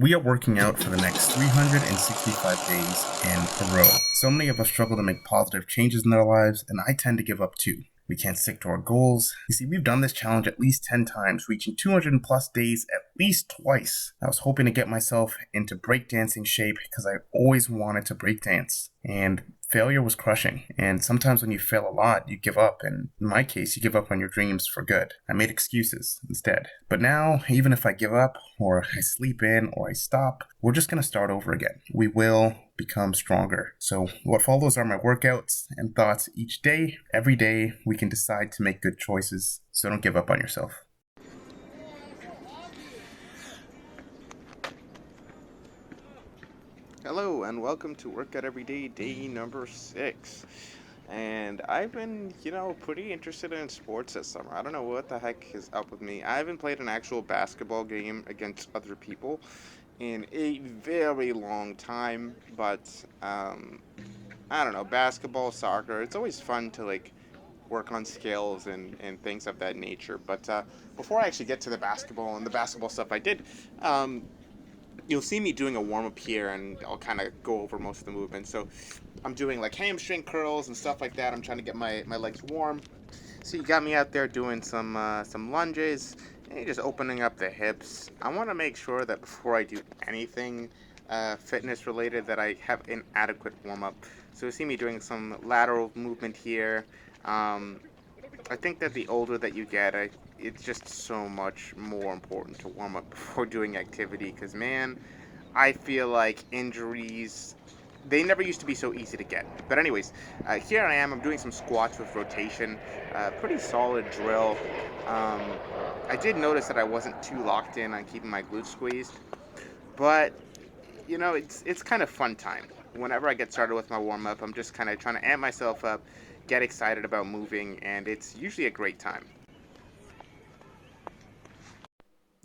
We are working out for the next 365 days in a row. So many of us struggle to make positive changes in our lives, and I tend to give up too. We can't stick to our goals. You see, we've done this challenge at least 10 times, reaching 200 plus days at least twice. I was hoping to get myself into breakdancing shape because I always wanted to breakdance. And failure was crushing. And sometimes when you fail a lot, you give up. And in my case, you give up on your dreams for good. I made excuses instead. But now, even if I give up, or I sleep in, or I stop, we're just going to start over again. We will become stronger. So what follows are my workouts and thoughts each day. Every day, we can decide to make good choices. So don't give up on yourself. Hello and welcome to Workout Every Day, day number 6. And I've been, pretty interested in sports this summer. I don't know what the heck is up with me. I haven't played an actual basketball game against other people in a very long time, but I don't know, basketball, soccer, it's always fun to work on skills and things of that nature. But before I actually get to the basketball and the basketball stuff I did, um, you'll see me doing a warm up here, and I'll kind of go over most of the movements. So I'm doing like hamstring curls and stuff like that. I'm trying to get my legs warm. So you got me out there doing some lunges and just opening up the hips. I want to make sure that before I do anything fitness related that I have an adequate warm up. So you see me doing some lateral movement here. Um, I think that the older that you get, it's just so much more important to warm up before doing activity. Because man, I feel like injuries, they never used to be so easy to get. But anyways, here I am. I'm doing some squats with rotation. Pretty solid drill. Um, I did notice that I wasn't too locked in on keeping my glutes squeezed, but it's kind of fun time. Whenever I get started with my warm up, I'm just kind of trying to amp myself up, get excited about moving, and it's usually a great time.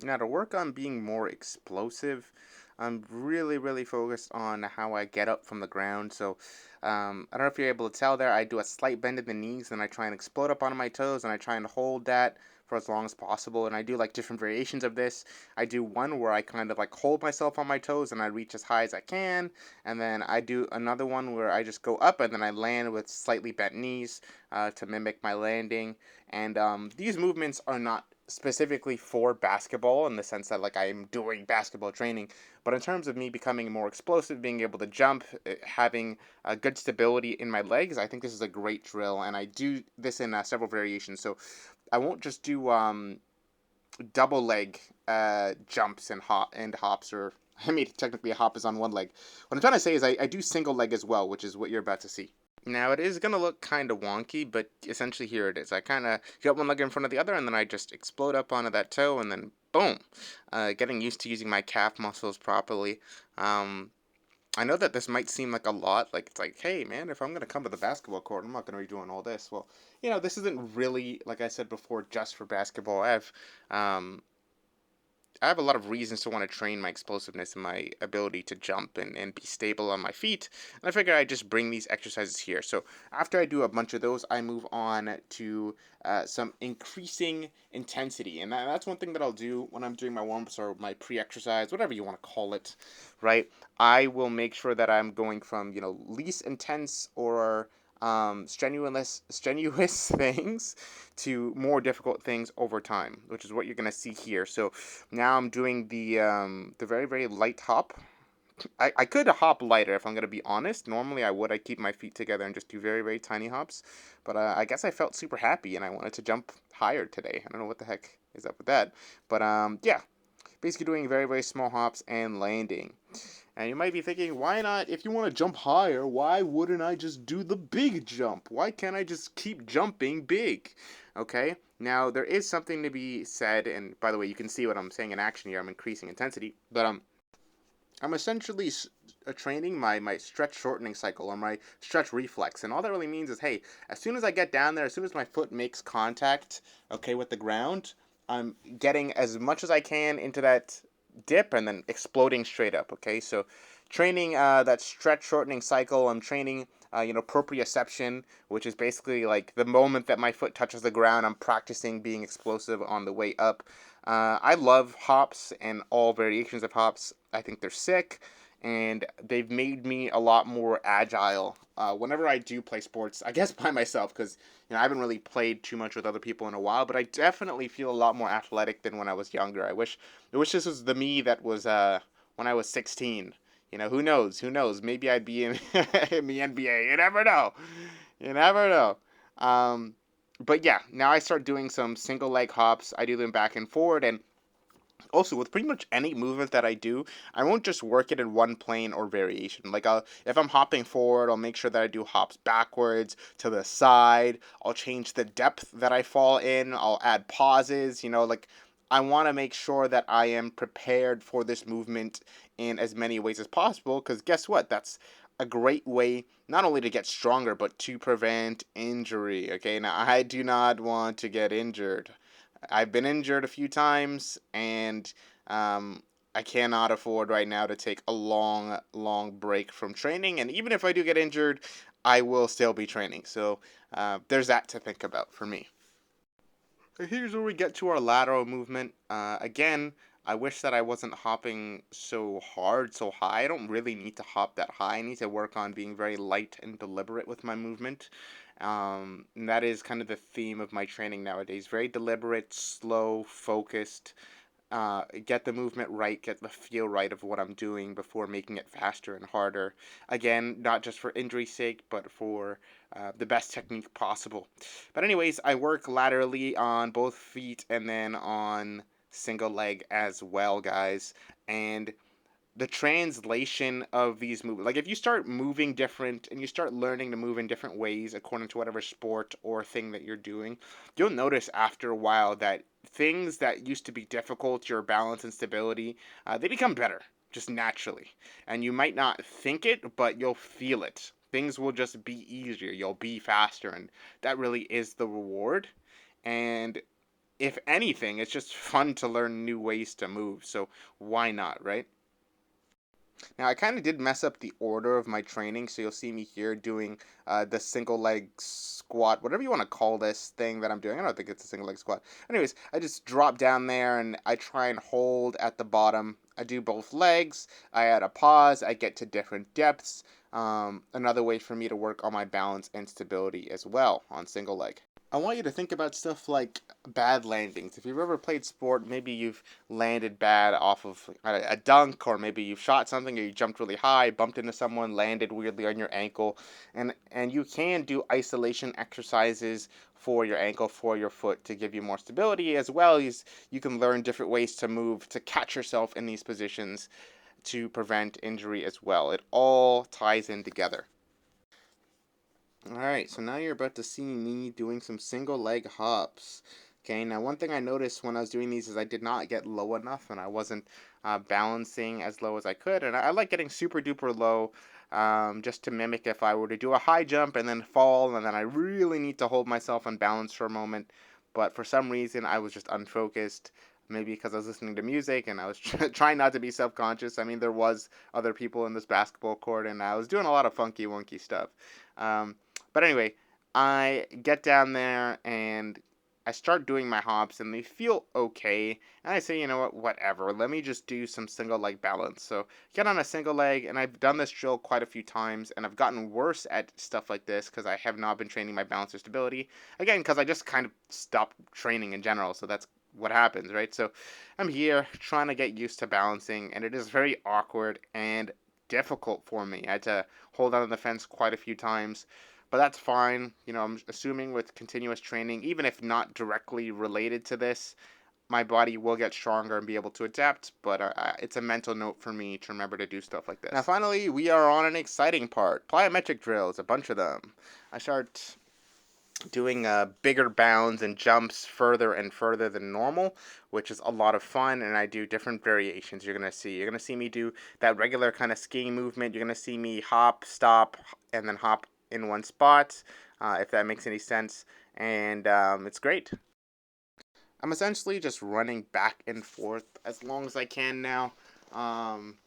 Now, to work on being more explosive, I'm really, really focused on how I get up from the ground. So, I don't know if you're able to tell there, I do a slight bend in the knees, and I try and explode up onto my toes, and I try and hold that for as long as possible. And I do like different variations of this. I do one where I kind of like hold myself on my toes and I reach as high as I can. And then I do another one where I just go up and then I land with slightly bent knees to mimic my landing. And these movements are not specifically for basketball in the sense that like I'm doing basketball training, but in terms of me becoming more explosive, being able to jump, having good stability in my legs, I think this is a great drill, and I do this in several variations. So I won't just do double leg jumps and hops, or I mean technically a hop is on one leg. What I'm trying to say is I do single leg as well, which is what you're about to see. Now it is gonna look kind of wonky, but essentially here it is. I kind of get one leg in front of the other, and then I just explode up onto that toe, and then boom. Getting used to using my calf muscles properly. Um, I know that this might seem like a lot, like it's like, hey man, if I'm gonna come to the basketball court, I'm not gonna be doing all this. Well, this isn't really, like I said before, just for basketball. Um, I have a lot of reasons to want to train my explosiveness and my ability to jump and be stable on my feet. And I figure I just bring these exercises here. So after I do a bunch of those, I move on to some increasing intensity. And that's one thing that I'll do when I'm doing my warm ups or my pre exercise, whatever you want to call it, right? I will make sure that I'm going from, least intense or strenuous things to more difficult things over time, which is what you're gonna see here. So now I'm doing the very very light hop. I could hop lighter if I'm gonna be honest. Normally I would. I keep my feet together and just do very very tiny hops. But I guess I felt super happy and I wanted to jump higher today. I don't know what the heck is up with that. But yeah, basically doing very very small hops and landing. And you might be thinking, why not? If you want to jump higher, why wouldn't I just do the big jump? Why can't I just keep jumping big? Okay. Now there is something to be said, and by the way, you can see what I'm saying in action here. I'm increasing intensity, but I'm essentially training my stretch shortening cycle or my stretch reflex, and all that really means is, hey, as soon as I get down there, as soon as my foot makes contact, okay, with the ground, I'm getting as much as I can into that dip and then exploding straight up. Okay, so training that stretch shortening cycle. I'm training proprioception, which is basically like the moment that my foot touches the ground, I'm practicing being explosive on the way up. I love hops and all variations of hops. I think they're sick, and they've made me a lot more agile. Whenever I do play sports, I guess by myself, because I haven't really played too much with other people in a while, but I definitely feel a lot more athletic than when I was younger. I wish this was the me that was when I was 16. Who knows? Who knows? Maybe I'd be in, in the NBA. You never know. You never know. Um, but yeah, now I start doing some single leg hops. I do them back and forward, and also with pretty much any movement that I do, I won't just work it in one plane or variation. Like if I'm hopping forward, I'll make sure that I do hops backwards to the side. I'll change the depth that I fall in. I'll add pauses. Like I want to make sure that I am prepared for this movement in as many ways as possible. Because guess what? That's a great way not only to get stronger but to prevent injury. Okay, now I do not want to get injured. I've been injured a few times, and um, I cannot afford right now to take a long, long break from training. And even if I do get injured, I will still be training. So there's that to think about for me. So here's where we get to our lateral movement. Again, I wish that I wasn't hopping so hard, so high. I don't really need to hop that high. I need to work on being very light and deliberate with my movement. And that is kind of the theme of my training nowadays. Very deliberate, slow, focused. Get the movement right, get the feel right of what I'm doing before making it faster and harder. Again, not just for injury's sake, but for the best technique possible. But anyways, I work laterally on both feet and then on single leg as well, guys. And the translation of these moves, like if you start moving different and you start learning to move in different ways according to whatever sport or thing that you're doing, you'll notice after a while that things that used to be difficult, your balance and stability, they become better just naturally. And you might not think it, but you'll feel it. Things will just be easier, you'll be faster, and that really is the reward. And if anything, it's just fun to learn new ways to move, so why not, right? Now, I kind of did mess up the order of my training, so you'll see me here doing the single leg squat, whatever you want to call this thing that I'm doing. I don't think it's a single leg squat. Anyways, I just drop down there and I try and hold at the bottom. I do both legs. I add a pause. I get to different depths. Another way for me to work on my balance and stability as well on single leg. I want you to think about stuff like bad landings. If you've ever played sport, maybe you've landed bad off of a dunk, or maybe you've shot something, or you jumped really high, bumped into someone, landed weirdly on your ankle, and you can do isolation exercises for your ankle, for your foot, to give you more stability, as well as you can learn different ways to move to catch yourself in these positions to prevent injury as well. It all ties in together. Alright, so now you're about to see me doing some single leg hops. Okay, now one thing I noticed when I was doing these is I did not get low enough and I wasn't balancing as low as I could. And I like getting super duper low just to mimic if I were to do a high jump and then fall and then I really need to hold myself unbalanced for a moment. But for some reason I was just unfocused. Maybe because I was listening to music and I was trying not to be self-conscious. I mean, there was other people in this basketball court and I was doing a lot of funky wonky stuff. Um, but anyway, I get down there and I start doing my hops and they feel okay. And I say, you know what, whatever. Let me just do some single leg balance. So get on a single leg, and I've done this drill quite a few times, and I've gotten worse at stuff like this because I have not been training my balance or stability. Again, because I just kind of stopped training in general. So that's what happens, right? So I'm here trying to get used to balancing, and it is very awkward and difficult for me. I had to hold on to the fence quite a few times, but that's fine. I'm assuming with continuous training, even if not directly related to this, my body will get stronger and be able to adapt. But it's a mental note for me to remember to do stuff like this. Now, finally, we are on an exciting part: plyometric drills, a bunch of them. I start doing bigger bounds and jumps further and further than normal, which is a lot of fun, and I do different variations. You're gonna see me do that regular kind of skiing movement. You're gonna see me hop, stop, and then hop in one spot, if that makes any sense, and it's great. I'm essentially just running back and forth as long as I can now. um,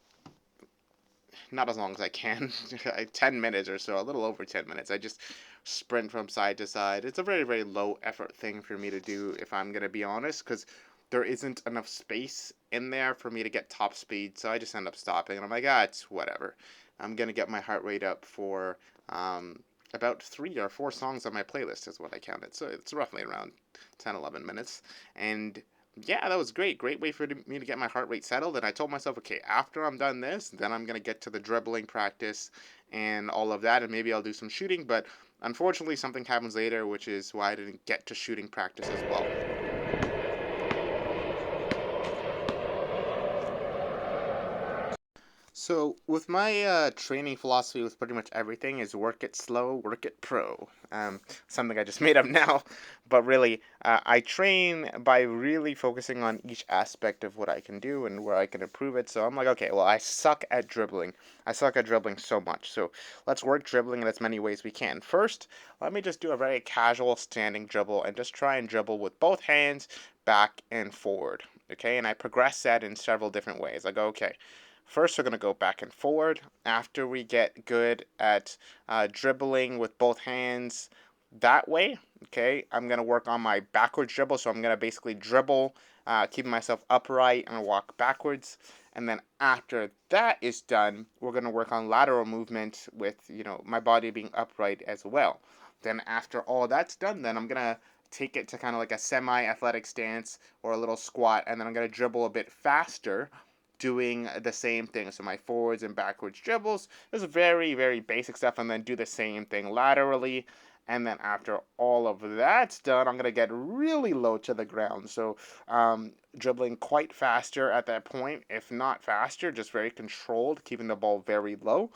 Not as long as I can, 10 minutes or so, a little over 10 minutes. I just sprint from side to side. It's a very, very low effort thing for me to do, if I'm going to be honest, because there isn't enough space in there for me to get top speed, so I just end up stopping. And I'm like, ah, it's whatever. I'm gonna get my heart rate up for about 3 or 4 songs on my playlist is what I counted. So it's roughly around 10, 11 minutes. And yeah, that was great. Great way for me to get my heart rate settled. And I told myself, okay, after I'm done this, then I'm gonna get to the dribbling practice and all of that, and maybe I'll do some shooting. But unfortunately, something happens later, which is why I didn't get to shooting practice as well. So with my training philosophy with pretty much everything is work it slow, work it pro. Something I just made up now, but really, I train by really focusing on each aspect of what I can do and where I can improve it. So I'm like, okay, well, I suck at dribbling. I suck at dribbling so much. So let's work dribbling in as many ways we can. First, let me just do a very casual standing dribble and just try and dribble with both hands back and forward. Okay, and I progress that in several different ways. I go, okay. First, we're going to go back and forward. After we get good at dribbling with both hands that way, okay, I'm going to work on my backwards dribble. So I'm going to basically dribble, keeping myself upright and walk backwards. And then after that is done, we're going to work on lateral movement with, my body being upright as well. Then after all that's done, then I'm going to take it to kind of like a semi-athletic stance or a little squat, and then I'm going to dribble a bit faster doing the same thing. So my forwards and backwards dribbles is very, very basic stuff, and then do the same thing laterally. And then after all of that's done, I'm going to get really low to the ground. So dribbling quite faster at that point, if not faster, just very controlled, keeping the ball very low,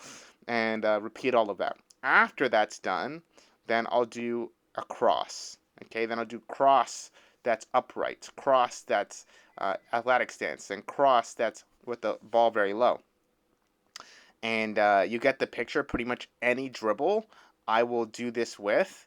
and repeat all of that. After that's done, then I'll do a cross. Okay, then I'll do cross that's upright, cross that's athletic stance, and cross that's with the ball very low. And you get the picture. Pretty much any dribble I will do this with.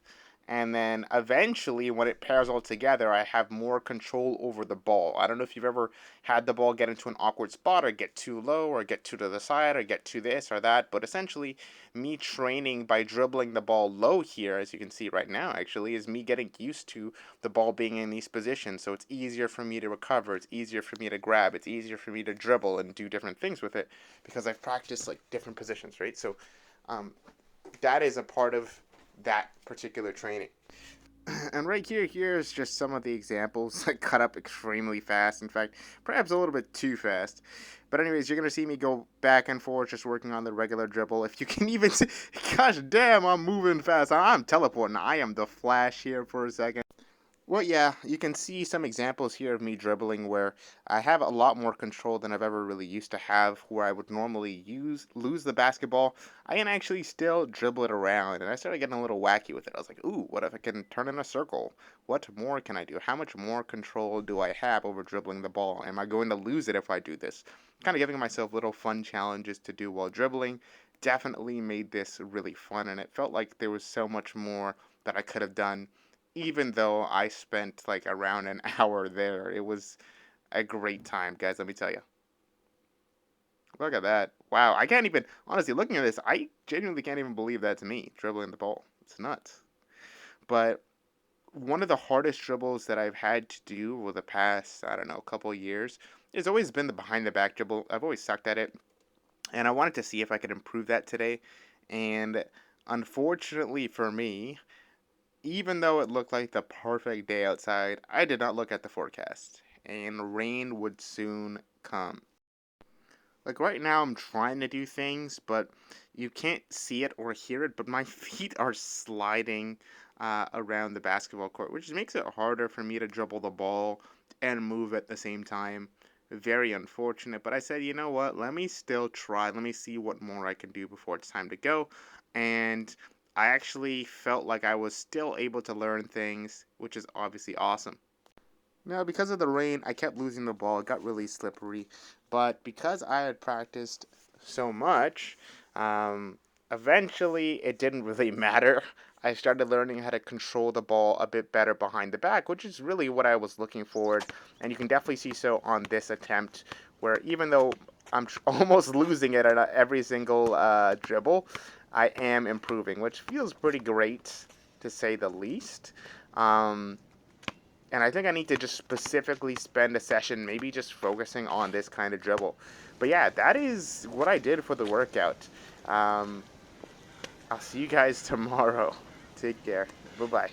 And then eventually, when it pairs all together, I have more control over the ball. I don't know if you've ever had the ball get into an awkward spot or get too low or get too to the side or get to this or that. But essentially, me training by dribbling the ball low here, as you can see right now, actually, is me getting used to the ball being in these positions. So it's easier for me to recover. It's easier for me to grab. It's easier for me to dribble and do different things with it because I've practiced like different positions, right? So that is a part of that particular training. And right here's just some of the examples I cut up extremely fast. In fact, perhaps a little bit too fast. But anyways, you're going to see me go back and forth just working on the regular dribble. If you can even see, gosh damn, I'm moving fast. I'm teleporting. I am the Flash here for a second. Well, yeah, you can see some examples here of me dribbling where I have a lot more control than I've ever really used to have, where I would normally lose the basketball. I can actually still dribble it around, and I started getting a little wacky with it. I was like, ooh, what if I can turn in a circle? What more can I do? How much more control do I have over dribbling the ball? Am I going to lose it if I do this? Kind of giving myself little fun challenges to do while dribbling. Definitely made this really fun, and it felt like there was so much more that I could have done even though I spent like around an hour there. It was a great time, guys, let me tell you. Look at that. Wow, I can't even, honestly, looking at this, I genuinely can't even believe that's me dribbling the ball. It's nuts. But one of the hardest dribbles that I've had to do over the past, I don't know, couple of years, has always been the behind the back dribble. I've always sucked at it, and I wanted to see if I could improve that today. And unfortunately for me, even though it looked like the perfect day outside, I did not look at the forecast, and rain would soon come. Like right now, I'm trying to do things, but you can't see it or hear it, but my feet are sliding around the basketball court, which makes it harder for me to dribble the ball and move at the same time. Very unfortunate, but I said, you know what? Let me still try. Let me see what more I can do before it's time to go. And I actually felt like I was still able to learn things, which is obviously awesome. Now, because of the rain, I kept losing the ball. It got really slippery. But because I had practiced so much, eventually it didn't really matter. I started learning how to control the ball a bit better behind the back, which is really what I was looking for. And you can definitely see so on this attempt, where even though I'm almost losing it at every single dribble, I am improving, which feels pretty great to say the least. Um, And I think I need to just specifically spend a session maybe just focusing on this kind of dribble. But yeah, that is what I did for the workout. Um, I'll see you guys tomorrow. Take care. Bye-bye.